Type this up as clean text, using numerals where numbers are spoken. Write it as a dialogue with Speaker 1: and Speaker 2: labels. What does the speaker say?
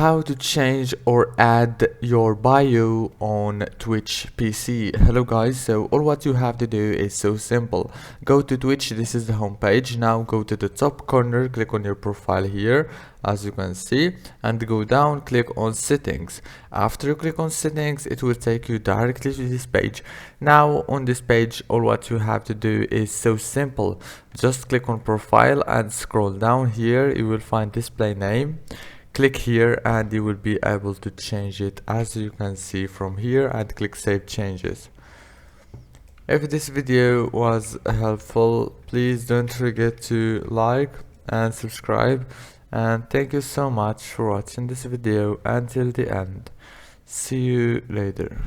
Speaker 1: how to change or add your bio on Twitch PC. Hello guys, so all what you have to do is so simple. Go to Twitch, this is the home page. Now go to the top corner, click on your profile here as you can see, and go down, click on settings. After you click on settings, it will take you directly to this page. Now on this page, all what you have to do is so simple. Just click on profile and scroll down here. You will find display name. Click here and you will be able to change it as you can see from here, and click save changes. If this video was helpful, please don't forget to like and subscribe, and thank you so much for watching this video until the end. See you later.